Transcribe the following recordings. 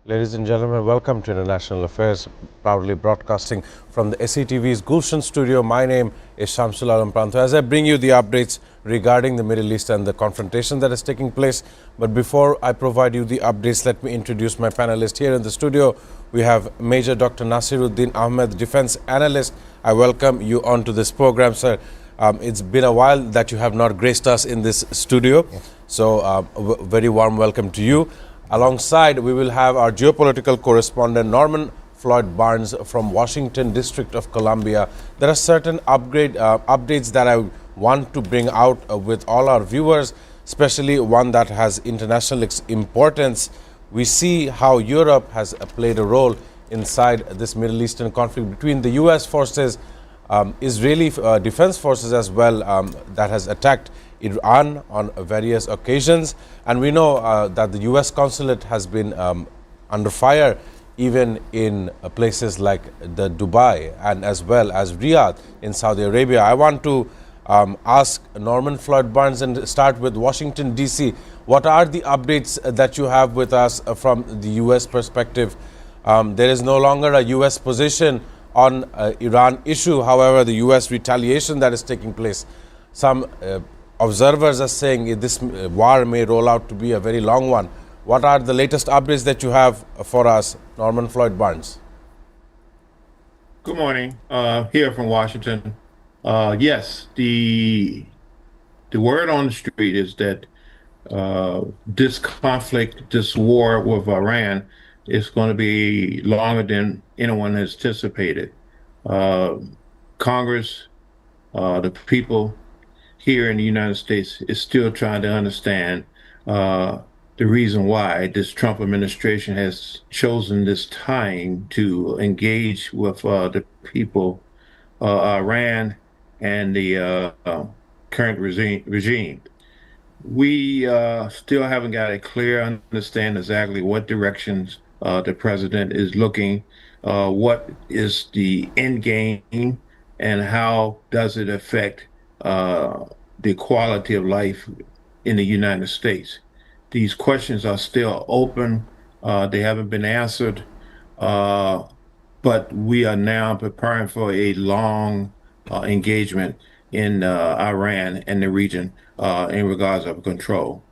Ladies and gentlemen, welcome to International Affairs, proudly broadcasting from the SATV's Gulshan studio. My name is Shamsul Alam Pranto. As I bring you the updates regarding the Middle East and the confrontation that is taking place. But before I provide you the updates, let me introduce my panelists here in the studio. We have Major Dr. Nasiruddin Ahmed, defense analyst. I welcome you onto this program, sir. It's been a while that you have not graced us in this studio. So, very warm welcome to you. Alongside, we will have our geopolitical correspondent Norman Floyd Barnes from Washington, District of Columbia. There are certain updates that I want to bring out with all our viewers, especially one that has international importance. We see how Europe has played a role inside this Middle Eastern conflict between the U.S. forces, Israeli defense forces as well, that has attacked Iran on various occasions, and we know that the U.S. consulate has been under fire even in places like the Dubai and as well as Riyadh in Saudi Arabia. I want to ask Norman Floyd Barnes and start with Washington, D.C. What are the updates that you have with us from the U.S. perspective? There is no longer a U.S. position on Iran issue. However, the U.S. retaliation that is taking place, some observers are saying this war may roll out to be a very long one. What are the latest updates that you have for us, Norman Floyd Barnes? Good morning. Here from Washington. Yes, the word on the street is that this conflict, this war with Iran, is going to be longer than anyone has anticipated. Uh, Congress, the people here in the United States is still trying to understand the reason why this Trump administration has chosen this time to engage with the people, Iran, and the current regime. We still haven't got a clear understand exactly what directions the president is looking, what is the end game, and how does it affect the quality of life in the United States. These questions are still open. They haven't been answered, uh, but we are now preparing for a long engagement in Iran and the region in regards of control.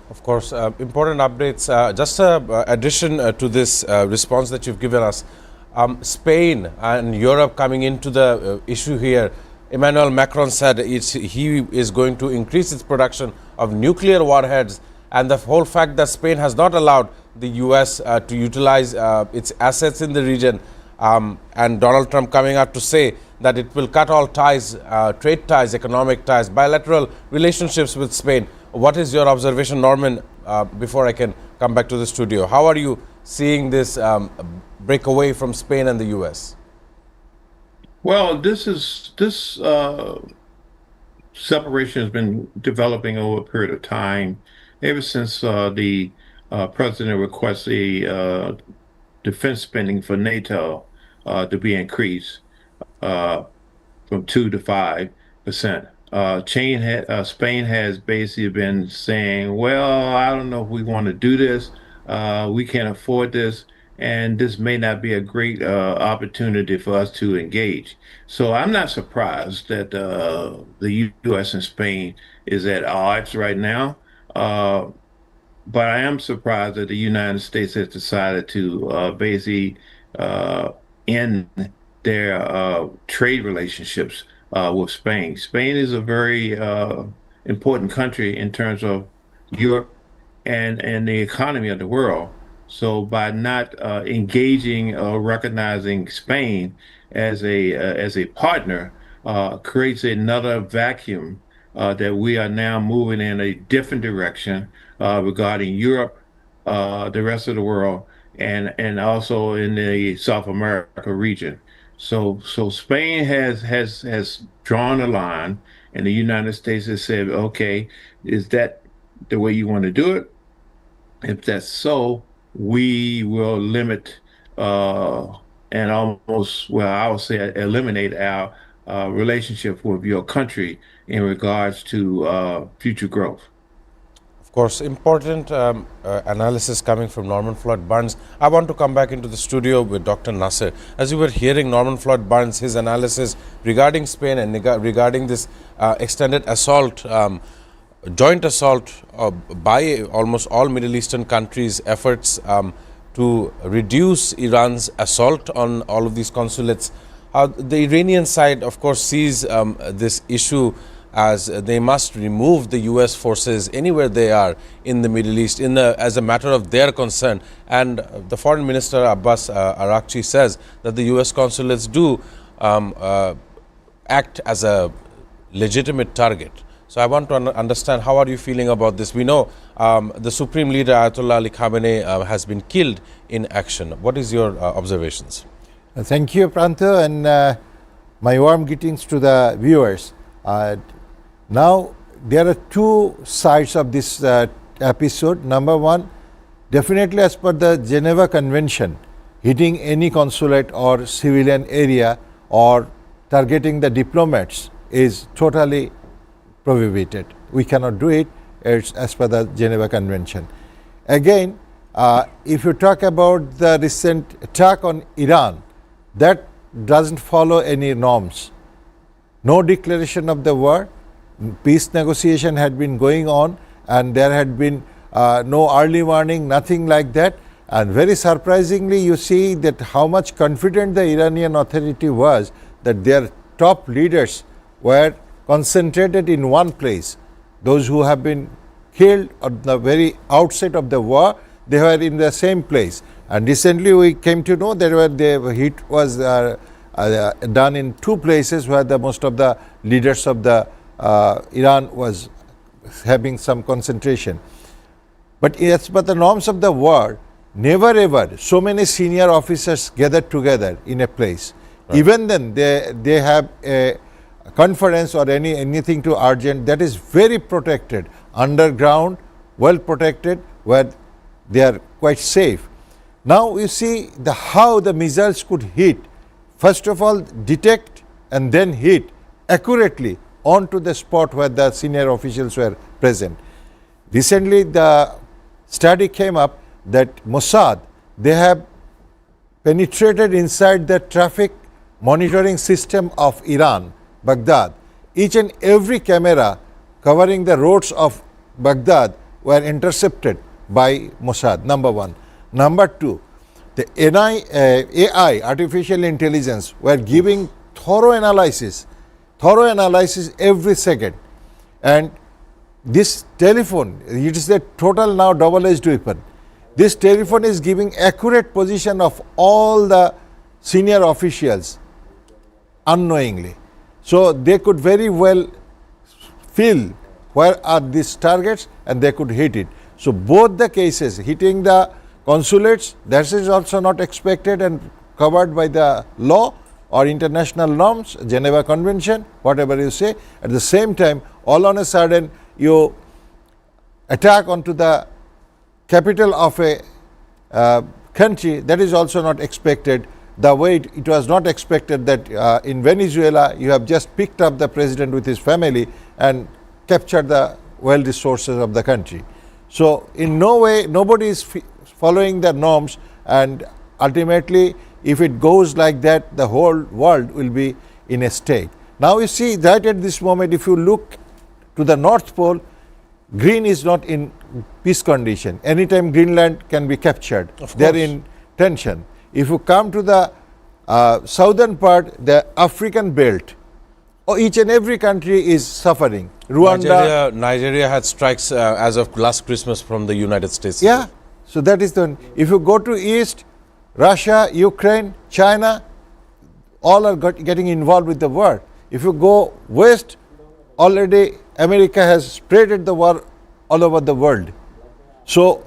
Of course, important updates. Just a addition to this response that you've given us. Spain and Europe coming into the issue here. Emmanuel Macron said he is going to increase its production of nuclear warheads, and the whole fact that Spain has not allowed the U.S. To utilize its assets in the region, and Donald Trump coming out to say that it will cut all ties, trade ties, economic ties, bilateral relationships with Spain. What is your observation, Norman, before I can come back to the studio? How are you seeing this break away from Spain and the U.S.? Well, this separation has been developing over a period of time, ever since the president requested defense spending for NATO to be increased uh, from 2 to 5%. Spain has basically been saying, well, I don't know if we want to do this. We can't afford this. And this may not be a great opportunity for us to engage. So I'm not surprised that the U.S. and Spain is at odds right now. Uh, but I am surprised that the United States has decided to basically uh, end their trade relationships with Spain. Spain is a very important country in terms of Europe and the economy of the world. So by not engaging or recognizing Spain as a partner, creates another vacuum that we are now moving in a different direction regarding Europe, the rest of the world, and also in the South America region. So Spain has drawn a line, and the United States has said, okay, is that the way you want to do it? If that's so, we will limit and almost, well, I would say eliminate our relationship with your country in regards to future growth. course, important analysis coming from Norman Floyd Barnes. I want to come back into the studio with Dr. Nasser. As you were hearing Norman Floyd Barnes, his analysis regarding Spain and regarding this extended assault, joint assault by almost all Middle Eastern countries' efforts to reduce Iran's assault on all of these consulates. The Iranian side, of course, sees this issue as they must remove the U.S. forces anywhere they are in the Middle East as a matter of their concern. And the Foreign Minister Abbas Araghchi says that the U.S. consulates do act as a legitimate target. So I want to understand, how are you feeling about this? We know the Supreme Leader Ayatollah Ali Khamenei has been killed in action. What is your observations? Thank you, Prantha, and my warm greetings to the viewers. Now, there are two sides of this episode. Number one, definitely as per the Geneva Convention, hitting any consulate or civilian area or targeting the diplomats is totally prohibited. We cannot do it. It's as per the Geneva Convention. Again, if you talk about the recent attack on Iran, that doesn't follow any norms. No declaration of the war. Peace negotiation had been going on, and there had been no early warning, nothing like that. And very surprisingly, you see that how much confident the Iranian authority was that their top leaders were concentrated in one place. Those who have been killed at the very outset of the war, they were in the same place. And recently we came to know that the hit was done in two places where the most of the leaders of the Iran was having some concentration. But as per the norms of the war, never ever so many senior officers gathered together in a place. Right. Even then, they have a conference or anything to urgent that is very protected, underground, well protected, where they are quite safe. Now you see how the missiles could hit. First of all, detect and then hit accurately onto the spot where the senior officials were present. Recently, the study came up that Mossad, they have penetrated inside the traffic monitoring system of Iran, Baghdad. Each and every camera covering the roads of Baghdad were intercepted by Mossad, number one. Number two, the AI, artificial intelligence, were giving thorough analysis every second. And this telephone, it is a total now double-edged weapon. This telephone is giving accurate position of all the senior officials unknowingly. So they could very well feel where are these targets and they could hit it. So both the cases, hitting the consulates, that is also not expected and covered by the law or international norms, Geneva Convention, whatever you say. At the same time, all on a sudden, you attack onto the capital of a country, that is also not expected. The way it was not expected that in Venezuela, you have just picked up the president with his family and captured the world resources of the country. So in no way, nobody is following the norms, and ultimately, if it goes like that, the whole world will be in a state. Now you see that at this moment, if you look to the North Pole, green is not in peace condition. Anytime Greenland can be captured, they are in tension. If you come to the southern part, the African belt, each and every country is suffering. Rwanda, Nigeria had strikes as of last Christmas from the United States. Yeah, so that is the. If you go to east, Russia, Ukraine, China, all are getting involved with the war. If you go west, already America has spread the war all over the world. So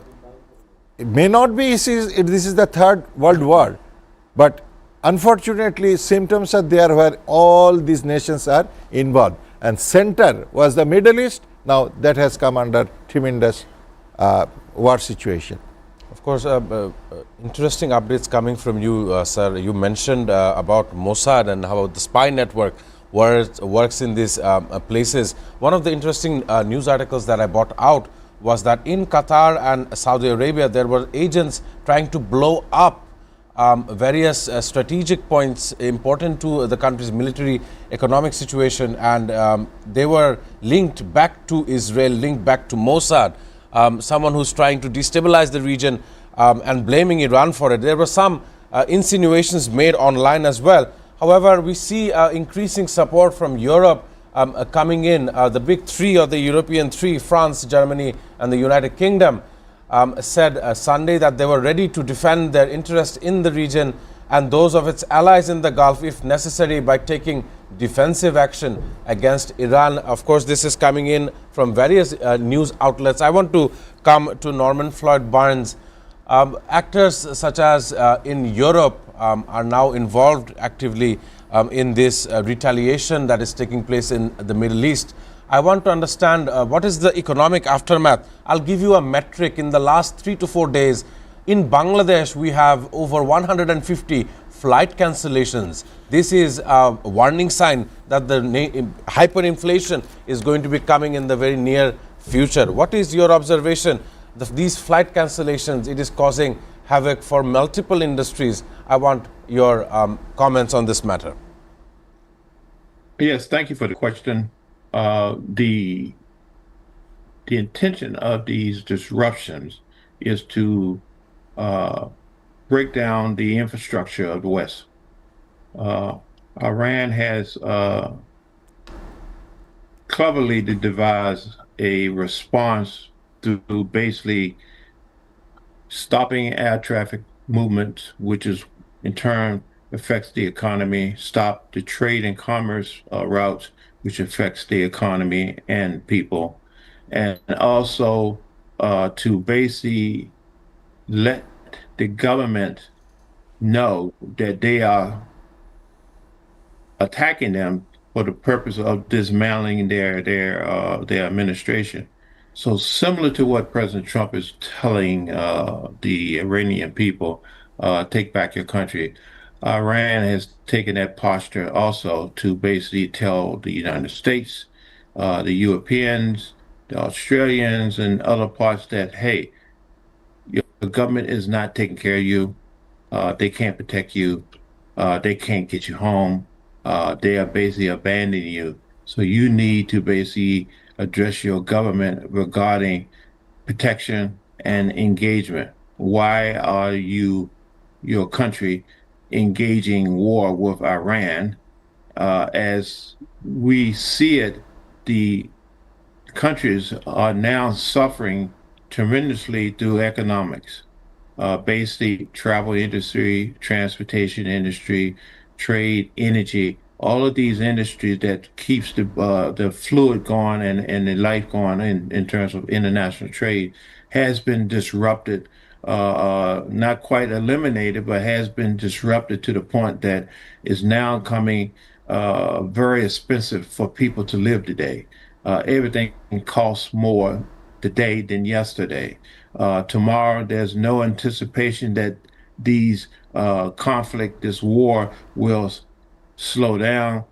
it may not be this is the third world war, but unfortunately symptoms are there where all these nations are involved. And center was the Middle East. Now that has come under tremendous war situation. Of course, interesting updates coming from you, sir. You mentioned about Mossad and how the spy network works in these places. One of the interesting news articles that I brought out was that in Qatar and Saudi Arabia, there were agents trying to blow up various strategic points important to the country's military economic situation, and they were linked back to Israel, linked back to Mossad, someone who's trying to destabilize the region and blaming Iran for it. There were some insinuations made online as well. However, we see increasing support from Europe coming in. The big three, or the European three, France, Germany and the United Kingdom, said Sunday that they were ready to defend their interest in the region and those of its allies in the Gulf if necessary by taking defensive action against Iran. Of course, this is coming in from various news outlets. I want to come to Norman Floyd Barnes. Actors such as in Europe are now involved actively in this retaliation that is taking place in the Middle East. I want to understand what is the economic aftermath. I'll give you a metric. In the last 3 to 4 days, in Bangladesh, we have over 150 flight cancellations. This is a warning sign that the hyperinflation is going to be coming in the very near future. What is your observation? These flight cancellations, it is causing havoc for multiple industries. I want your comments on this matter. Yes, thank you for the question. The intention of these disruptions is to break down the infrastructure of the West. Iran has cleverly devised a response to basically stopping air traffic movement, which is in turn affects the economy, stop the trade and commerce routes, which affects the economy and people, and also to basically let the government know that they are attacking them for the purpose of dismantling their administration. So similar to what President Trump is telling the Iranian people, take back your country. Iran has taken that posture also to basically tell the United States, the Europeans, the Australians, and other parts that, hey, your government is not taking care of you. They can't protect you. They can't get you home. They are basically abandoning you. So you need to basically address your government regarding protection and engagement. Why are you, your country, engaging war with Iran? As we see it, the countries are now suffering tremendously through economics. Basically, travel industry, transportation industry, trade, energy, all of these industries that keeps the fluid going and the life going in terms of international trade has been disrupted, not quite eliminated, but has been disrupted to the point that is now coming very expensive for people to live today. Everything costs more today than yesterday. Tomorrow, there's no anticipation that these conflict, this war will slow down.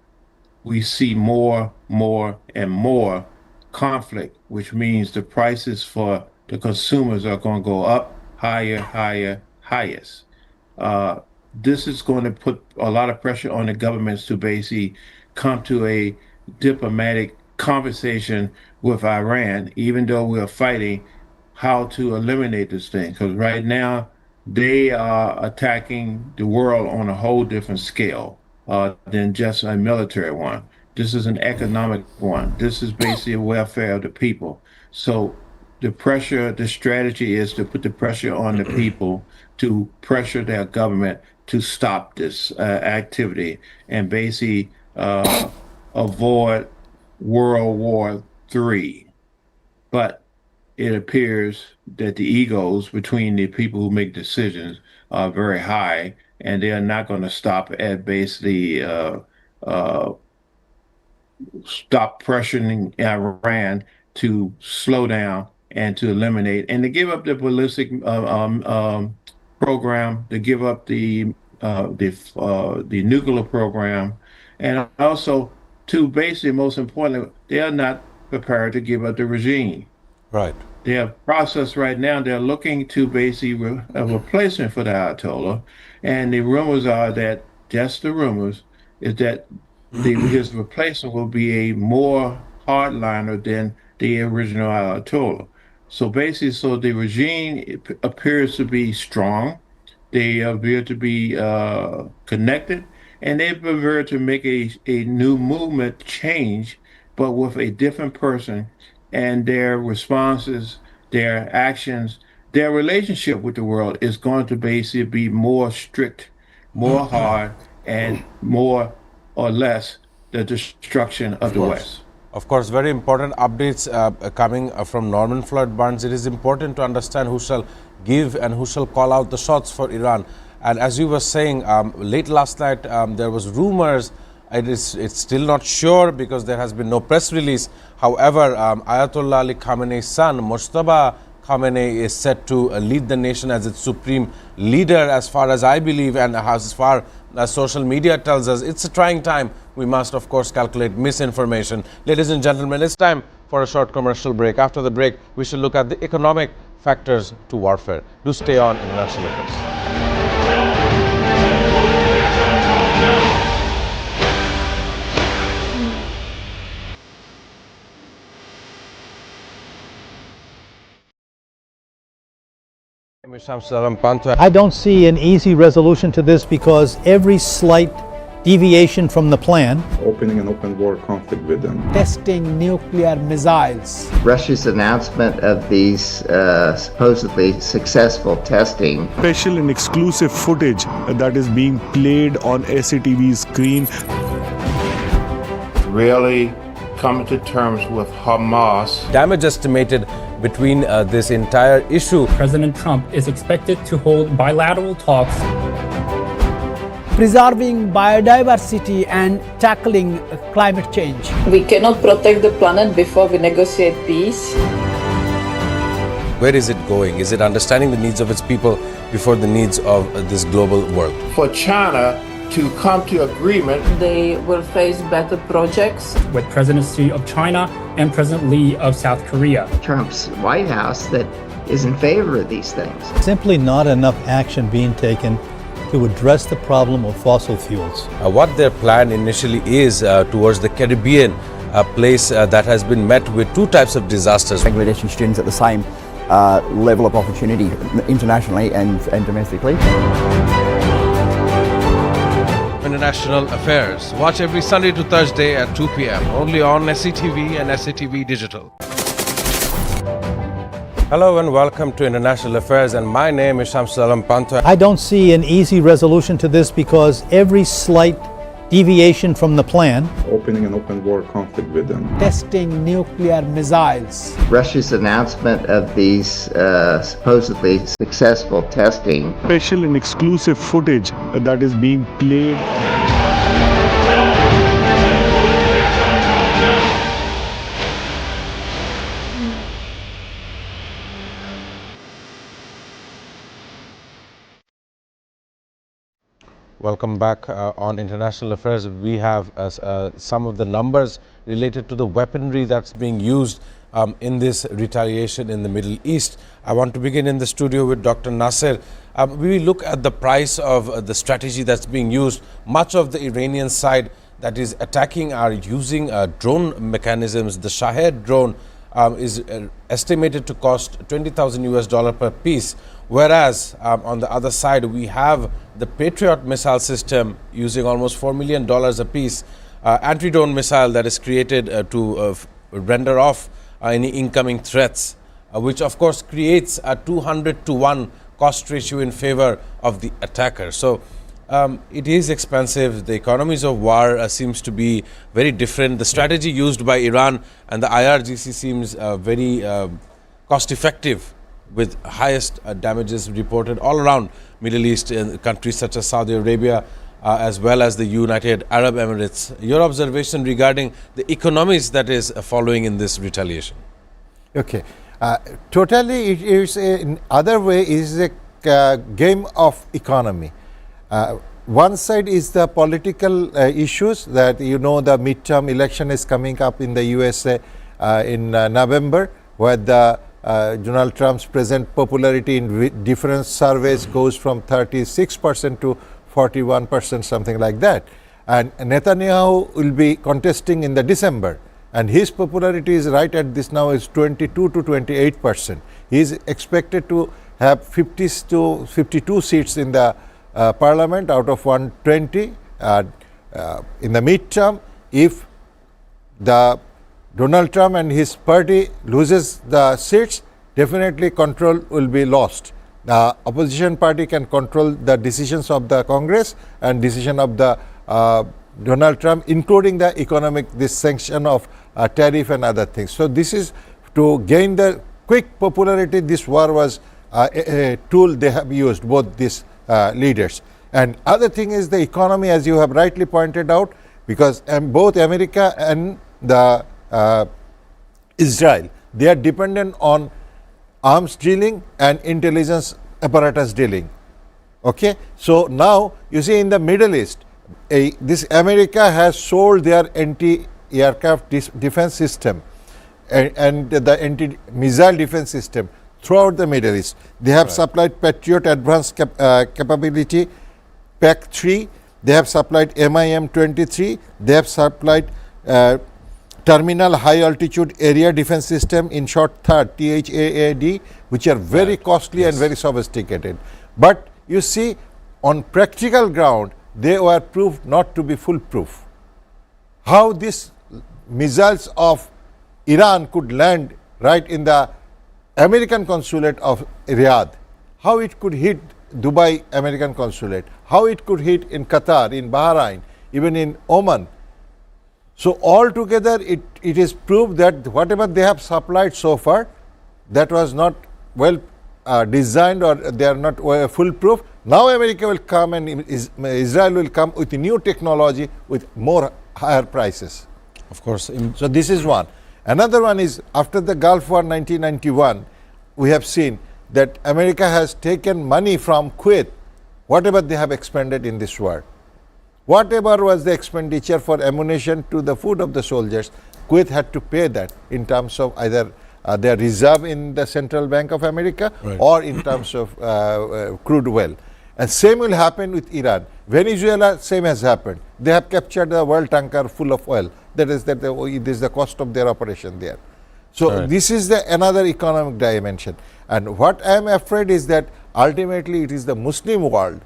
We see more and more conflict, which means the prices for the consumers are going to go up higher, highest. This is going to put a lot of pressure on the governments to basically come to a diplomatic conversation with Iran, even though we're fighting how to eliminate this thing. Because right now, they are attacking the world on a whole different scale than just a military one. This is an economic one. This is basically a welfare of the people. So the pressure, the strategy is to put the pressure on the people to pressure their government to stop this activity and basically avoid World War III. But it appears that the egos between the people who make decisions are very high, and they are not going to stop at basically stop pressuring Iran to slow down and to eliminate and to give up the ballistic program, to give up the nuclear program, and also to basically, most importantly, they are not prepared to give up the regime. Right. They have process right now. They're looking to basically a replacement for the Ayatollah, and the rumors are that just the rumors is that his replacement will be a more hardliner than the original Ayatollah. So basically, so the regime appears to be strong. They appear to be connected, and they appear to make a new movement change, but with a different person, and their responses, their actions, their relationship with the world is going to basically be more strict, more hard, and more or less the destruction of the West. Of course, very important updates coming from Norman Floyd Burns. It is important to understand who shall give and who shall call out the shots for Iran. And as you were saying, late last night, there was rumors. It's still not sure because there has been no press release. However, Ayatollah Ali Khamenei's son, Mojtaba Khamenei, is set to lead the nation as its supreme leader, as far as I believe, and as far as social media tells us. It's a trying time. We must, of course, calculate misinformation. Ladies and gentlemen, it's time for a short commercial break. After the break, we shall look at the economic factors to warfare. Do stay on International Affairs. I don't see an easy resolution to this because every slight deviation from the plan, opening an open war conflict with them, testing nuclear missiles, Russia's announcement of these supposedly successful testing, special and exclusive footage that is being played on SATV screen. Really coming to terms with Hamas. Damage estimated between this entire issue. President Trump is expected to hold bilateral talks. preserving biodiversity and tackling climate change. We cannot protect the planet before we negotiate peace. Where is it going? Is it understanding the needs of its people before the needs of this global world? For China to come to agreement, They will face better projects. With President Xi of China and President Lee of South Korea. Trump's White House that is in favor of these things. simply not enough action being taken to address the problem of fossil fuels. What their plan initially is towards the Caribbean, a place that has been met with two types of disasters. Bangladeshi students at the same level of opportunity internationally and domestically. International Affairs. Watch every Sunday to Thursday at 2 p.m. only on SATV and SATV Digital. Hello and welcome to International Affairs, and my name is Shamsul Alam Pantha. I don't see an easy resolution to this because every slight deviation from the plan, opening an open war conflict with them, Testing nuclear missiles. Russia's announcement of these supposedly successful testing, Special and exclusive footage that is being played. Welcome back on International Affairs. We have some of the numbers related to the weaponry that's being used in this retaliation in the Middle East. I want to begin in the studio with Dr. Nasser. We look at the price of the strategy that's being used. Much of the Iranian side that is attacking are using drone mechanisms. The Shahed drone is estimated to cost $20,000 per piece, whereas on the other side we have the Patriot missile system using almost $4 million a piece, anti-drone missile that is created to render off any incoming threats, which of course creates a 200-to-1 cost ratio in favor of the attacker. So it is expensive. The economies of war seems to be very different. The strategy used by Iran and the IRGC seems very cost effective, with highest damages reported all around Middle East in countries such as Saudi Arabia as well as the United Arab Emirates. Your observation regarding the economies that is following in this retaliation? Okay. Totally, it is in other way is a game of economy. One side is the political issues that the midterm election is coming up in the USA in November, where the Donald Trump's present popularity in different surveys goes from 36% to 41%, something like that. And Netanyahu will be contesting in the December, and his popularity is right at this now is 22 to 28%. He is expected to have 50 to 52 seats in the parliament out of 120 in the midterm. If the Donald Trump and his party loses the seats, definitely control will be lost. The opposition party can control the decisions of the Congress and decision of the Donald Trump, including the economic, this sanction of tariff and other things. So this is to gain the quick popularity. This war was a tool they have used, both these leaders. And other thing is the economy, as you have rightly pointed out, because both America and the Israel, they are dependent on arms dealing and intelligence apparatus dealing. Okay, so now you see in the Middle East, this America has sold their anti-aircraft defense system and the anti-missile defense system throughout the Middle East. They have supplied Patriot advanced capability PAC-3, they have supplied MIM-23, they have supplied Terminal High Altitude Area Defense System, in short THAAD, THAAD, which are very costly and very sophisticated. But you see, on practical ground, they were proved not to be foolproof. How these missiles of Iran could land right in the American consulate of Riyadh, how it could hit Dubai American consulate, how it could hit in Qatar, in Bahrain, even in Oman. So altogether, it is proved that whatever they have supplied so far, that was not well designed, or they are not foolproof. Now America will come and Israel will come with new technology with more higher prices. Of course. So this is one. Another one is after the Gulf War 1991, we have seen that America has taken money from Kuwait, whatever they have expended in this war. Whatever was the expenditure for ammunition to the food of the soldiers, Kuwait had to pay that in terms of either their reserve in the Central Bank of America, or in terms of crude oil. And same will happen with Iran. Venezuela, same has happened. They have captured a world tanker full of oil. That is the cost of their operation there. So this is another economic dimension. And what I am afraid is that ultimately it is the Muslim world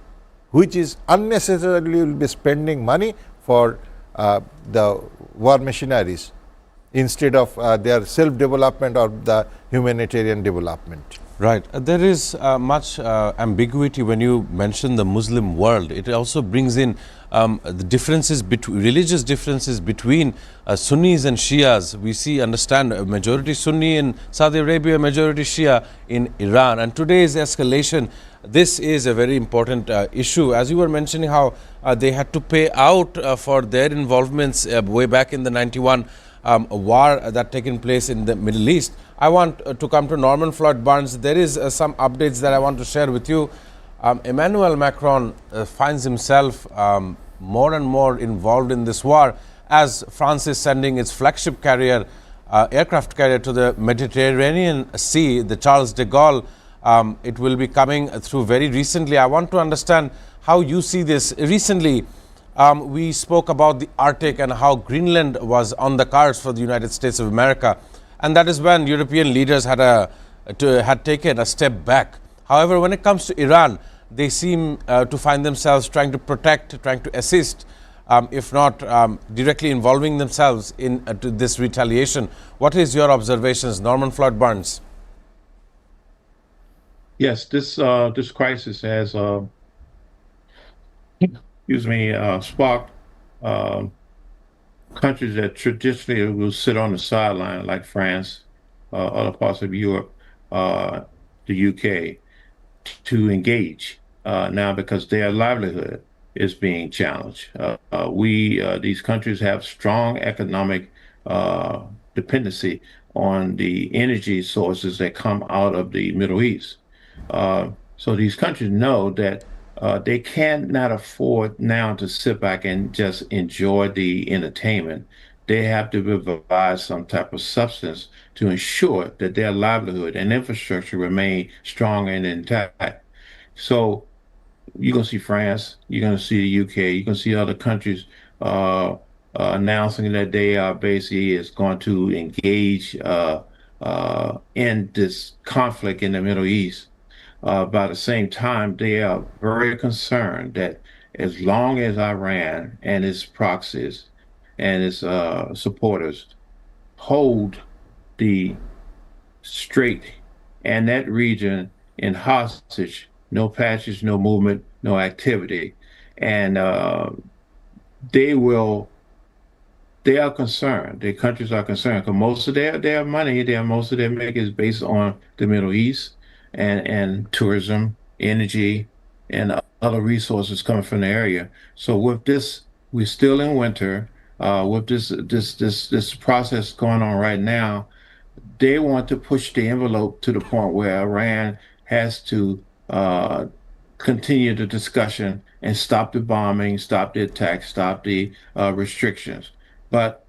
which is unnecessarily will be spending money for the war machineries instead of their self-development or the humanitarian development. Right. There is much ambiguity when you mention the Muslim world. It also brings in the differences between religious differences between Sunnis and Shias. We understand a majority Sunni in Saudi Arabia, majority Shia in Iran. And today's escalation, this is a very important issue. As you were mentioning how they had to pay out for their involvements way back in the 91 war that taken place in the Middle East. I want to come to Norman Floyd Barnes. There is some updates that I want to share with you. Emmanuel Macron finds himself more and more involved in this war as France is sending its flagship carrier, aircraft carrier to the Mediterranean Sea, the Charles de Gaulle. It will be coming through very recently. I want to understand how you see this. Recently, we spoke about the Arctic and how Greenland was on the cards for the United States of America. And that is when European leaders had taken a step back. However, when it comes to Iran, they seem to find themselves trying to protect, trying to assist, if not directly involving themselves in to this retaliation. What is your observations, Norman Floyd Barnes? Yes, this crisis has sparked countries that traditionally will sit on the sideline, like France, other parts of Europe, the UK, to engage now because their livelihood is being challenged. These countries have strong economic dependency on the energy sources that come out of the Middle East. So these countries know that they cannot afford now to sit back and just enjoy the entertainment. they have to provide some type of substance to ensure that their livelihood and infrastructure remain strong and intact. So you're going to see France, you're going to see the UK, you're going to see other countries announcing that they are basically is going to engage in this conflict in the Middle East. By the same time, they are very concerned that as long as Iran and its proxies and its supporters hold the Strait and that region in hostage, no passage, no movement, no activity, and they will. They are concerned. The countries are concerned because most of their money, most of their make is based on the Middle East and tourism, energy, and other resources coming from the area. So with this, we're still in winter. With this process going on right now, they want to push the envelope to the point where Iran has to continue the discussion and stop the bombing, stop the attacks, stop the restrictions. But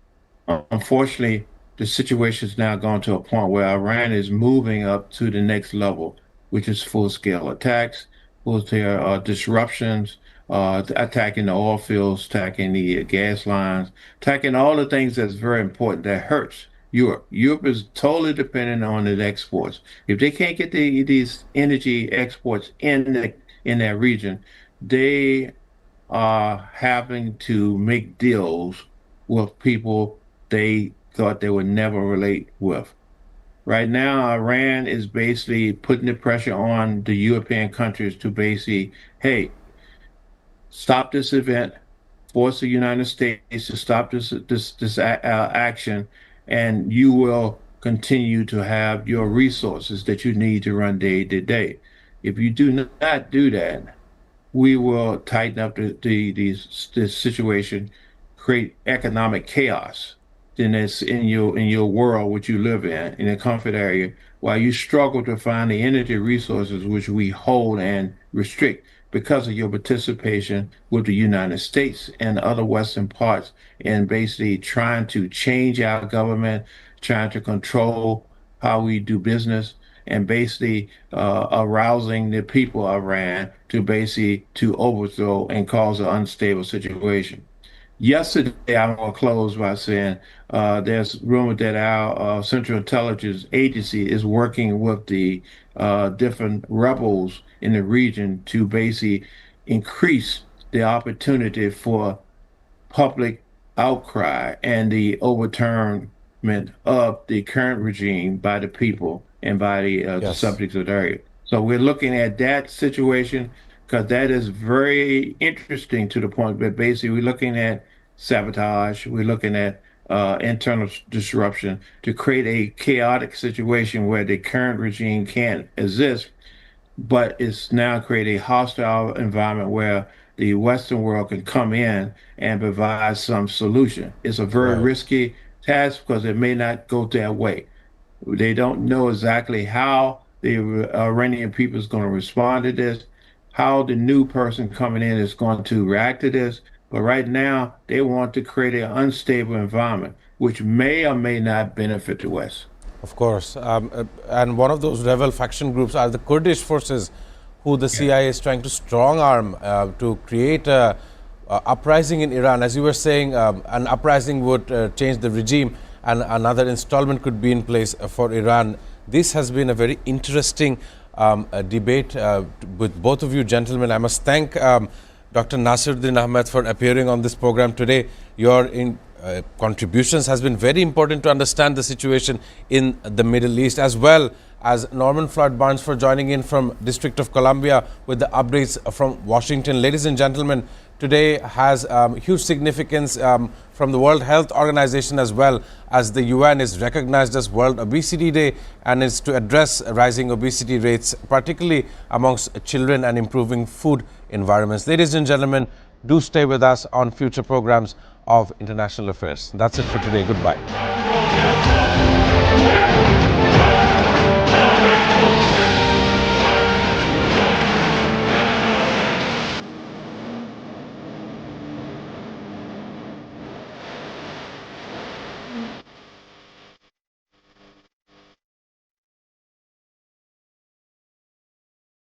unfortunately, the situation is now gone to a point where Iran is moving up to the next level, which is full-scale attacks, full-scale disruptions, attacking the oil fields, attacking the gas lines, attacking all the things that's very important that hurts Europe. Europe is totally dependent on the exports. If they can't get these energy exports in that region, they are having to make deals with people they thought they would never relate with. Right now, Iran is basically putting the pressure on the European countries to basically, hey, stop this event, force the United States to stop this action, and you will continue to have your resources that you need to run day to day. If you do not do that, we will tighten up this situation, create economic chaos in your world which you live in a comfort area, while you struggle to find the energy resources which we hold and restrict because of your participation with the United States and other Western parts in basically trying to change our government, trying to control how we do business, and basically arousing the people of Iran to overthrow and cause an unstable situation. Yesterday, I'm going to close by saying there's rumor that our Central Intelligence Agency is working with the different rebels in the region to basically increase the opportunity for public outcry and the overturnment of the current regime by the people and by the subjects of the area. So we're looking at that situation because that is very interesting to the point that basically we're looking at sabotage, we're looking at internal disruption to create a chaotic situation where the current regime can't exist, but it's now created a hostile environment where the Western world can come in and provide some solution. It's a very risky task because it may not go their way. They don't know exactly how the Iranian people is going to respond to this, how the new person coming in is going to react to this. But right now, they want to create an unstable environment, which may or may not benefit the West. Of course. And one of those rebel faction groups are the Kurdish forces, who the CIA is trying to strong arm to create a uprising in Iran. As you were saying, an uprising would change the regime and another installment could be in place for Iran. This has been a very interesting debate with both of you gentlemen. I must thank Dr. Nasiruddin Ahmed for appearing on this program today. Your contributions has been very important to understand the situation in the Middle East, as well as Norman Floyd Barnes for joining in from District of Columbia with the updates from Washington. Ladies and gentlemen, today has huge significance from the World Health Organization, as well as the UN is recognized as World Obesity Day, and is to address rising obesity rates, particularly amongst children, and improving food environments. Ladies and gentlemen, do stay with us on future programs of International Affairs. That's it for today. Goodbye.